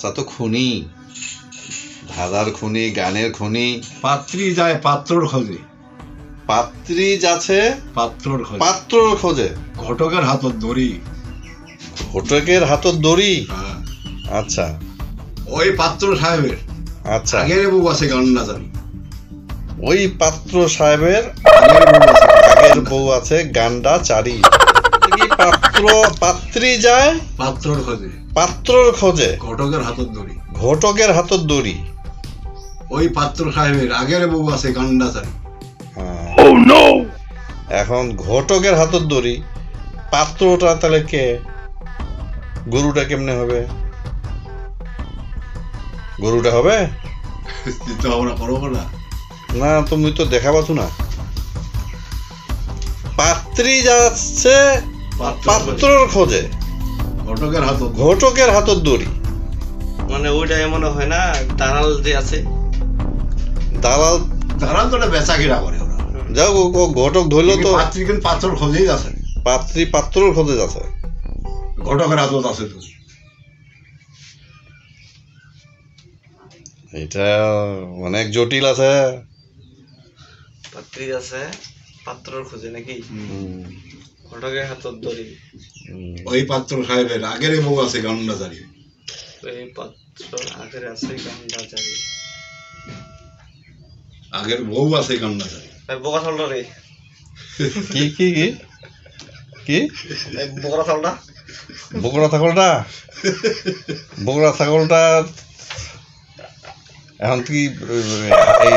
বাচ্চা তো খুনি, ধাঁধার খুনি, গানের খুনি। পাত্রী যায় পাত্রর খোঁজে। পাত্রী যাচ্ছে পাত্রর খোঁজে। পাত্রর খোঁজে। ঘটকের হাতত দড়ি। ঘটকের হাতত দড়ি। হ্যাঁ। আচ্ছা ওই পাত্র সাহেবের আচ্ছা আগের বউ আছে গান্ডা জানি। ওই পাত্র সাহেবের আগের বউ আছে আগের বউ আছে গান্ডা চারি। কি পাত্র পাত্রী যায় পাত্রর খোঁজে। পাত্রর খোঁজে। ঘটকের হাতত দড়ি। ঘটকের হাতত দড়ি। ওই পাত্র সাহেবের আগের বউ আছে গান্ডা জানি। এখন ঘটকের হাতত দড়ি, পাত্রটা তাহলে কে? গরুটা কেমনে হবে? গরুটা হবে চিন্তা ভাবনা করবো না। না, তুমি তো দেখাবাছো না। পাত্রী যাচ্ছে পাত্রর খোঁজে, ঘটকের হাতত। ঘটকের হাতত দড়ি। মানে ওইটা এমন হয় না, দালাল যে আছে, দালাল তারা তো বেচা কিনা করে ওরা। যাও ঘটক ধরলো তো। পাত্রী কিন্তু পাত্রর খোঁজেই আছে। পাত্রী পাত্রর খোঁজে যাচ্ছে। ঘটকের হাতত আছে তো। এটা অনেক জটিল আছে। পাত্রী আছে পাত্রর খোঁজে নাকি? ঘটকের হাতত দড়ি। ওই পাত্র সাহেবের আগের বউ আছে গান্ডা জানি। ওই পাত্র আগের আছে গান্ডা জারি। আগের বউ আছে গান্ডা জানি। বোকা ছালটা রে। কি কি কি কি বোকা ছালটা। বকরা ছাগলটা, বকরা ছাগলটা এখন কি এই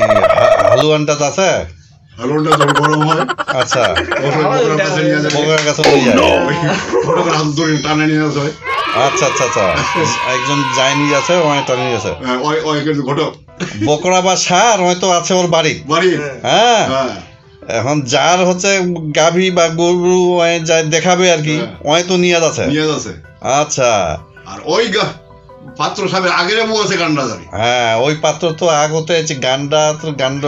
হালুয়ানটা আছে? হালুয়ানটা যখন গরম হয়, আচ্ছা বকরার কাছে নিয়ে যায়। বকরার কাছে নিয়ে যায়। ঘটকের হাত ধরে টানে নিয়ে যায়। আচ্ছা আচ্ছা আচ্ছা, একজন যায়নি আছে, ওই টানি আছে। ওই কিন্তু ঘটক বকরা বা ষাঁড় হয়তো আছে ওর বাড়ি। বাড়ি। হ্যাঁ, এখন যার হচ্ছে গাভী বা গরু যা দেখাবে আর কি, ওই তো নিয়ে যাচ্ছে। আচ্ছা, আর ওই পাত্র সাহেবের আগের বউ আছে গান্ডা জানি। হ্যাঁ, ওই পাত্র তো আগতে গান্ডা তো গান্ড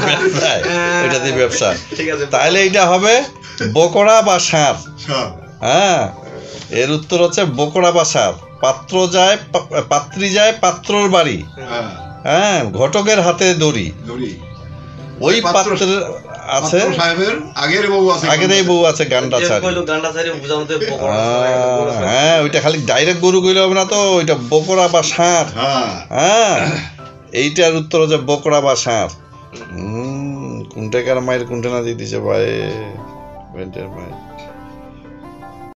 ব্যবসায়, ওইটাতে ব্যবসা। ঠিক আছে, তাহলে এটা হবে বকরা বা ষাঁড়। হ্যাঁ, এর উত্তর হচ্ছে বকরা বা ষাঁড়। পাত্র যায় পাত্রী যায় পাত্রর বাড়ি। হ্যাঁ, ঘটকের হাতে দড়ি। ওই পাত্রের আছে সাহেবের আগের বউ আছে, আগের বউ আছে গান্ডা ছাড়ি। হ্যাঁ, ওইটা খালি ডাইরেক্ট গরু কইলে হবে না তো, ওইটা বকরা বা ষাঁড়। হ্যাঁ, এইটার উত্তর হচ্ছে বকরা বা ষাঁড়। কোনটা কার মায়ের কোনটা না দিয়ে দিছে ভাই, মায়ের